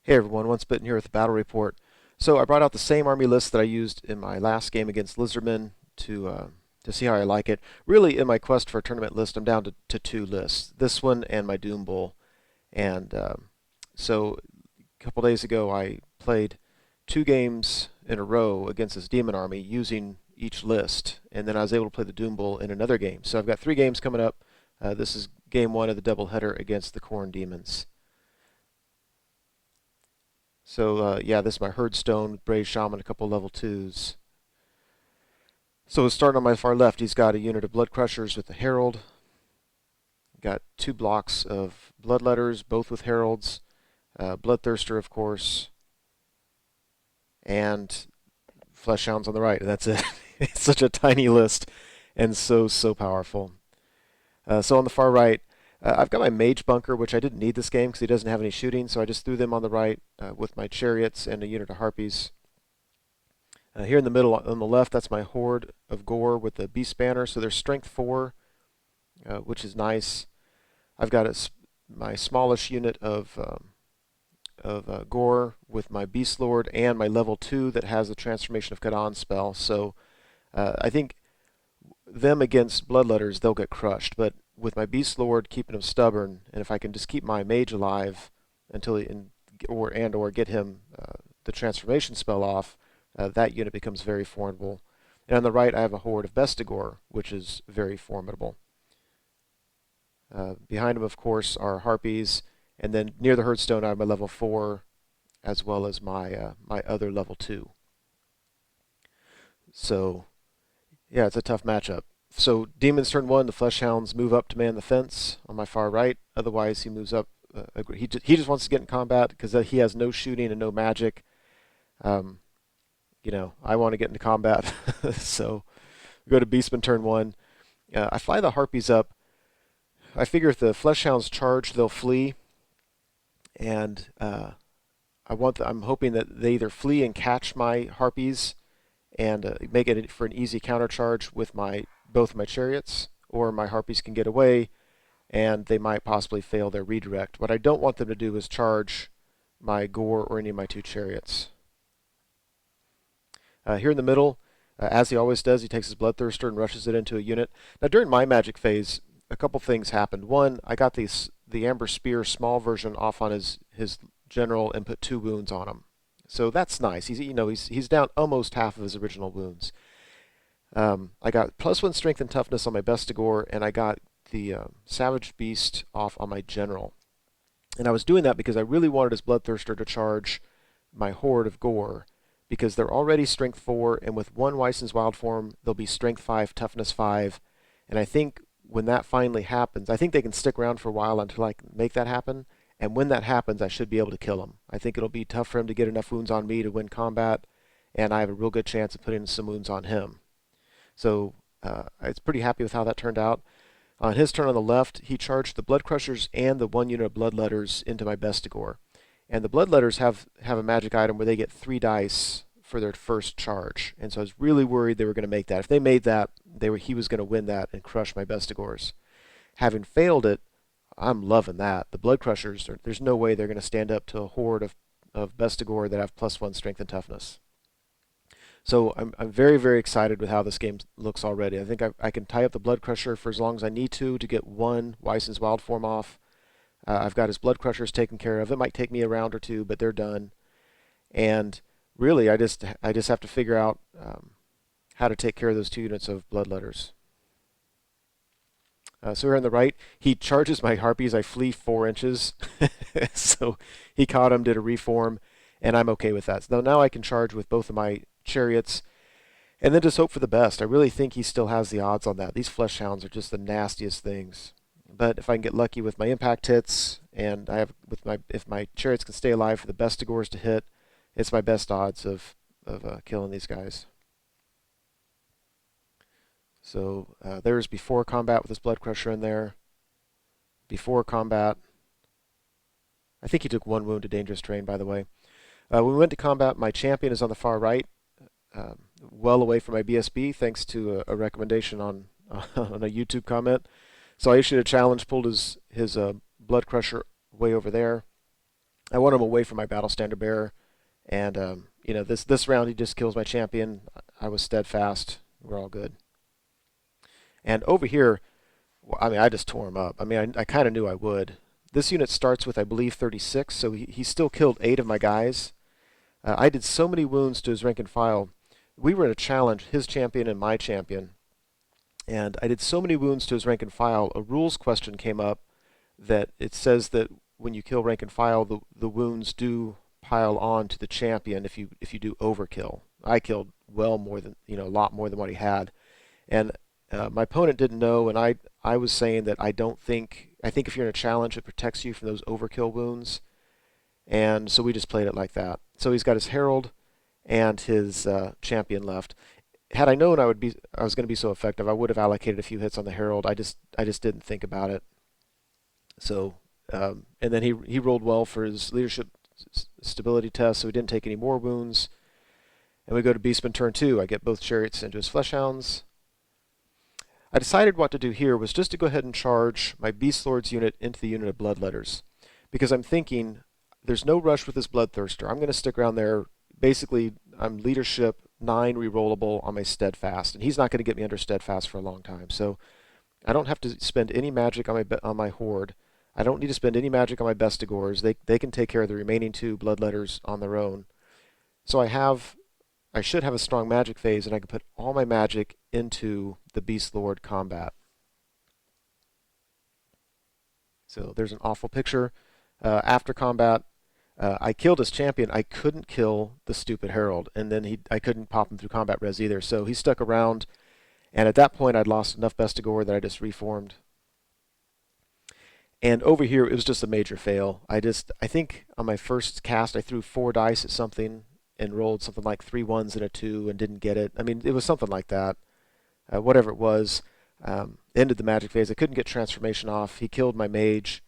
Hey everyone, Once Bitten here with the battle report. So I brought out the same army list that I used in my last game against Lizardmen to see how I like it. Really, in my quest for a tournament list, I'm down to two lists: this one and my Doom Bull. And so a couple days ago, I played two games in a row against this demon army using each list, and then I was able to play the Doom Bull in another game. So I've got three games coming up. This is game one of the doubleheader against the Khorne Daemons. So yeah, this is my Herdstone with Bray-Shaman, a couple level 2s. So starting on my far left, he's got a unit of Blood Crushers with the Herald. Got two blocks of Bloodletters, both with Heralds. Bloodthirster, of course. And Fleshhounds on the right. And that's it. It's such a tiny list and so powerful. So on the far right, I've got my Mage Bunker, which I didn't need this game because he doesn't have any shooting, so I just threw them on the right with my Chariots and a unit of Harpies. Here in the middle, on the left, that's my Horde of Gore with the Beast Banner, so they're Strength 4, which is nice. I've got my smallish unit of Gore with my Beastlord and my level 2 that has the Transformation of Kadan spell, so I think them against Bloodletters, they'll get crushed, but with my Beastlord keeping him stubborn, and if I can just keep my mage alive until or get him the transformation spell off, that unit becomes very formidable. And on the right, I have a horde of Bestigor, which is very formidable. Behind him, of course, are Harpies, and then near the Herdstone, I have my level 4 as well as my my other level 2. So yeah, it's a tough matchup. So Demons turn 1, the Fleshhounds move up to man the fence on my far right. Otherwise, he moves up. He just wants to get in combat because he has no shooting and no magic. Um, I want to get into combat. So we go to Beastmen turn 1. I fly the Harpies up. I figure if the Fleshhounds charge, they'll flee. And I'm hoping that they either flee and catch my Harpies and make it for an easy counter charge with both my Chariots, or my Harpies can get away and they might possibly fail their redirect. What I don't want them to do is charge my Gore or any of my two Chariots. Here in the middle, as he always does, he takes his Bloodthirster and rushes it into a unit. Now during my magic phase, a couple things happened. One, I got the Amber Spear small version off on his general and put 2 wounds on him. So that's nice. He's down almost half of his original wounds. I got +1 strength and toughness on my Bestigor, and I got the Savage Beast off on my general. And I was doing that because I really wanted his Bloodthirster to charge my Horde of Gore, because they're already Strength 4, and with 1 Weisson's Wild Form, they'll be Strength 5, Toughness 5. And I think when that finally happens, I think they can stick around for a while until I can make that happen. And when that happens, I should be able to kill him. I think it'll be tough for him to get enough wounds on me to win combat, and I have a real good chance of putting some wounds on him. So I was pretty happy with how that turned out. On his turn on the left, he charged the Blood Crushers and the 1 unit of Bloodletters into my Bestigor. And the Bloodletters have a magic item where they get 3 dice for their first charge. And so I was really worried they were going to make that. If they made that, he was going to win that and crush my Bestigors. Having failed it, I'm loving that. The Blood Crushers, there's no way they're going to stand up to a horde of Bestigor that have +1 strength and toughness. So I'm very excited with how this game looks already. I think I can tie up the Blood Crusher for as long as I need to get 1 Weisson's Wild Form off. I've got his Blood Crushers taken care of. It might take me a round or 2, but they're done. And really, I just have to figure out how to take care of those 2 units of Bloodletters. So here on the right, he charges my Harpies. I flee 4 inches. So he caught him, did a reform, and I'm okay with that. So now I can charge with both of my Chariots, and then just hope for the best. I really think he still has the odds on that. These Fleshhounds are just the nastiest things. But if I can get lucky with my impact hits, and if my Chariots can stay alive for the Bestigors to hit, it's my best odds of killing these guys. So there's before combat with this Blood Crusher in there. Before combat. I think he took 1 wound to dangerous terrain, by the way. When we went to combat, my champion is on the far right, well away from my BSB, thanks to a recommendation on on a YouTube comment. So I issued a challenge, pulled his Blood Crusher way over there. I want him away from my battle standard bearer. And this round he just kills my champion. I was steadfast. We're all good. And over here, I mean, I just tore him up. I mean, I kind of knew I would. This unit starts with, I believe, 36, so he still killed 8 of my guys. I did so many wounds to his rank and file. We were in a challenge, his champion and my champion, and I did so many wounds to his rank and file. A rules question came up that it says that when you kill rank and file, the wounds do pile on to the champion if you do overkill. I killed well more than a lot more than what he had, and my opponent didn't know, and I was saying that I think if you're in a challenge, it protects you from those overkill wounds, and so we just played it like that. So he's got his herald and his champion left. Had I known I was going to be so effective, I would have allocated a few hits on the herald. I just didn't think about it. So and then he rolled well for his leadership stability test, so he didn't take any more wounds. And we go to Beastman turn 2. I get both chariots into his fleshhounds. I decided what to do here was just to go ahead and charge my Beastlord's unit into the unit of Bloodletters, because I'm thinking there's no rush with this Bloodthirster. I'm going to stick around there. Basically, I'm leadership 9 rerollable on my Steadfast, and he's not going to get me under Steadfast for a long time. So I don't have to spend any magic on my Horde. I don't need to spend any magic on my Bestigors. They can take care of the remaining 2 Bloodletters on their own. So I should have a strong magic phase, and I can put all my magic into the Beastlord combat. So there's an awful picture. After combat, I killed his champion. I couldn't kill the stupid herald, and then I couldn't pop him through combat res either. So he stuck around, and at that point I'd lost enough Bestigor that I just reformed. And over here it was just a major fail. I think on my first cast I threw 4 dice at something and rolled something like 3 1s and a 2 and didn't get it. I mean, it was something like that. Whatever it was, ended the magic phase. I couldn't get transformation off. He killed my mage,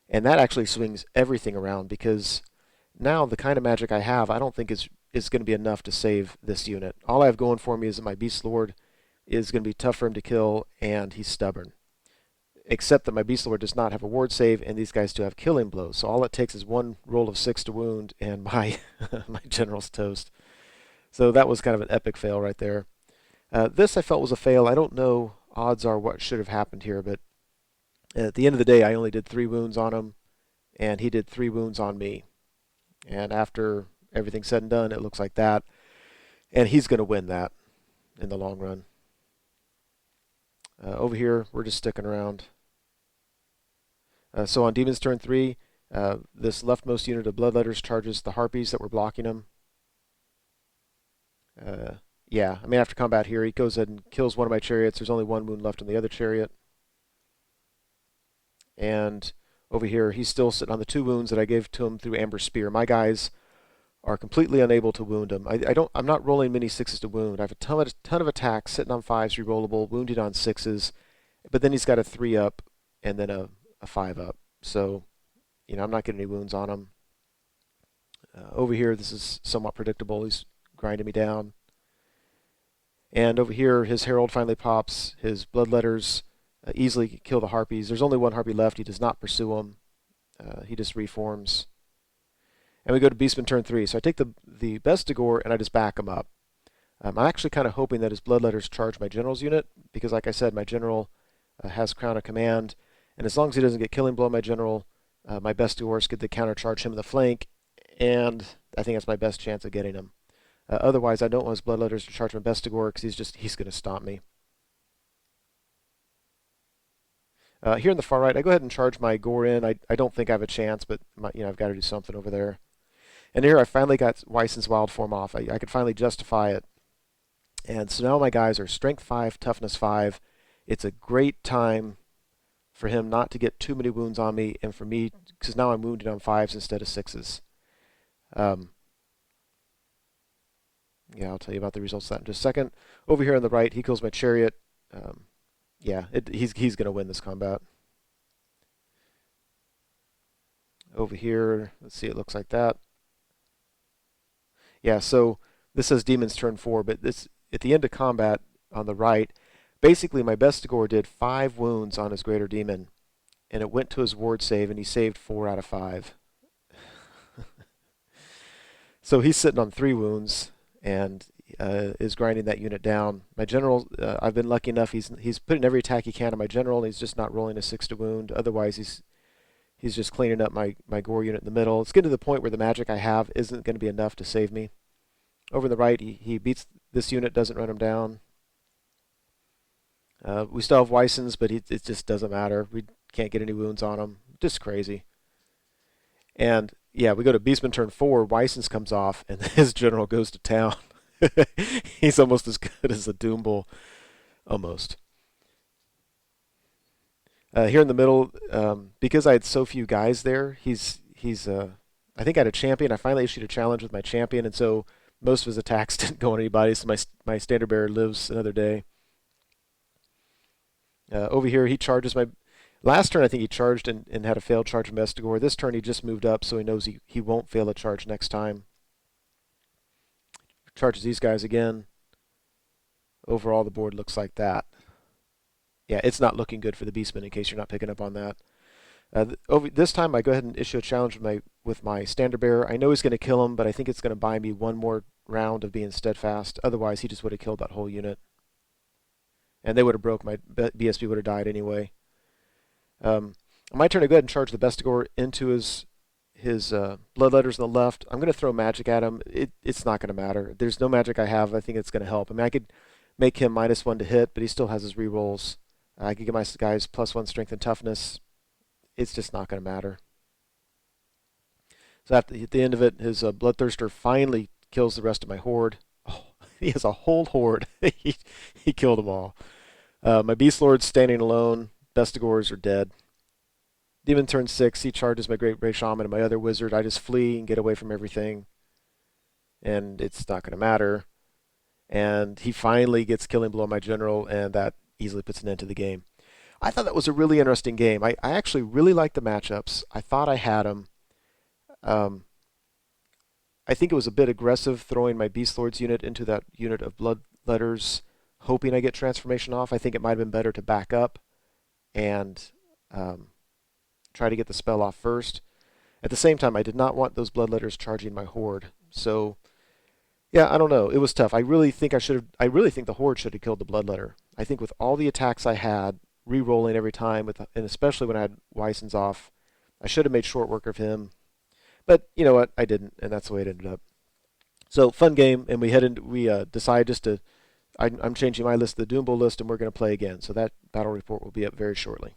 and that actually swings everything around, because now the kind of magic I have, I don't think is going to be enough to save this unit. All I have going for me is that my Beastlord is going to be tough for him to kill, and he's stubborn. Except that my Beastlord does not have a ward save, and these guys do have killing blows. So all it takes is 1 roll of 6 to wound, and my my general's toast. So that was kind of an epic fail right there. This I felt was a fail. I don't know, odds are, what should have happened here, but at the end of the day, I only did 3 wounds on him, and he did 3 wounds on me. And after everything's said and done, it looks like that. And he's going to win that in the long run. Over here, we're just sticking around. So on Demon's turn 3, this leftmost unit of Bloodletters charges the Harpies that were blocking him. Yeah, I mean, after combat here, he goes ahead and kills one of my chariots. There's only 1 wound left on the other chariot. And over here, he's still sitting on the 2 wounds that I gave to him through Amber Spear. My guys are completely unable to wound him. I'm not rolling many 6s to wound. I have a ton of attacks sitting on 5s, rerollable, wounded on 6s, but then he's got a 3 up and then a 5 up. So, I'm not getting any wounds on him. Over here, this is somewhat predictable. He's grinding me down. And over here, his herald finally pops. His Bloodletters easily kill the Harpies. There's only 1 Harpy left. He does not pursue them. He just reforms. And we go to Beastman turn 3. So I take the Bestigor and I just back him up. I'm actually kind of hoping that his Bloodletters charge my general's unit, because like I said, my general has Crown of Command, and as long as he doesn't get killing blow my general, my Bestigors get to countercharge him in the flank, and I think that's my best chance of getting him. Otherwise, I don't want his Bloodletters to charge my Bestigor, because he's going to stomp me. Here in the far right, I go ahead and charge my Gore in. I don't think I have a chance, but I've got to do something over there. And here I finally got Weisson's Wild Form off. I could finally justify it. And so now my guys are Strength 5, Toughness 5. It's a great time for him not to get too many wounds on me, and for me, because now I'm wounded on 5s instead of 6s. Yeah, I'll tell you about the results of that in just a second. Over here on the right, he kills my chariot. Yeah, he's going to win this combat. Over here, let's see, it looks like that. Yeah, so this says Demon's turn 4, but this at the end of combat on the right, basically my Bestigor did 5 wounds on his Greater Demon, and it went to his ward save, and he saved 4 out of 5. So he's sitting on 3 wounds and is grinding that unit down. My general, I've been lucky enough. He's putting every attack he can on my general, and he's just not rolling a 6 to wound. Otherwise, he's just cleaning up my gore unit in the middle. It's getting to the point where the magic I have isn't going to be enough to save me. Over on the right, he beats this unit, doesn't run him down. We still have Weissens, but it just doesn't matter. We can't get any wounds on him. Just crazy. And yeah, we go to Beastman turn 4. Weissens comes off, and his general goes to town. He's almost as good as a Doom Bull, almost. Here in the middle, because I had so few guys there, he's I think I had a champion. I finally issued a challenge with my champion, and so most of his attacks didn't go on anybody. So my standard bearer lives another day. Over here, he charges my. Last turn, I think he charged and had a failed charge from Estigor. This turn, he just moved up, so he knows he won't fail a charge next time. Charges these guys again. Overall, the board looks like that. Yeah, it's not looking good for the Beastmen, in case you're not picking up on that. This time, I go ahead and issue a challenge with my standard bearer. I know he's going to kill him, but I think it's going to buy me one more round of being steadfast. Otherwise, he just would have killed that whole unit. And they would have broke. My BSB would have died anyway. On my turn, I go ahead and charge the Bestigor into his bloodletters on the left. I'm going to throw magic at him. It's not going to matter. There's no magic I have. I think it's going to help. I mean, I could make him -1 to hit, but he still has his rerolls. I could give my guys +1 strength and toughness. It's just not going to matter. So at the end of it, his Bloodthirster finally kills the rest of my horde. Oh, he has a whole horde. he killed them all. My Beastlord's standing alone. Bestigors are dead. Demon turn 6. He charges my Great Bray-Shaman and my other wizard. I just flee and get away from everything. And it's not going to matter. And he finally gets killing blow on my general, and that easily puts an end to the game. I thought that was a really interesting game. I actually really liked the matchups. I thought I had them. I think it was a bit aggressive throwing my Beastlord's unit into that unit of Bloodletters, hoping I get transformation off. I think it might have been better to back up and try to get the spell off first. At the same time, I did not want those Bloodletters charging my horde. So, yeah, I don't know. It was tough. I really think the horde should have killed the Bloodletter. I think with all the attacks I had, re-rolling every time, and especially when I had Weissens off, I should have made short work of him. But you know what? I didn't, and that's the way it ended up. So fun game, and we decide just to. I'm changing my list to the Doom Bull list, and we're going to play again. So that battle report will be up very shortly.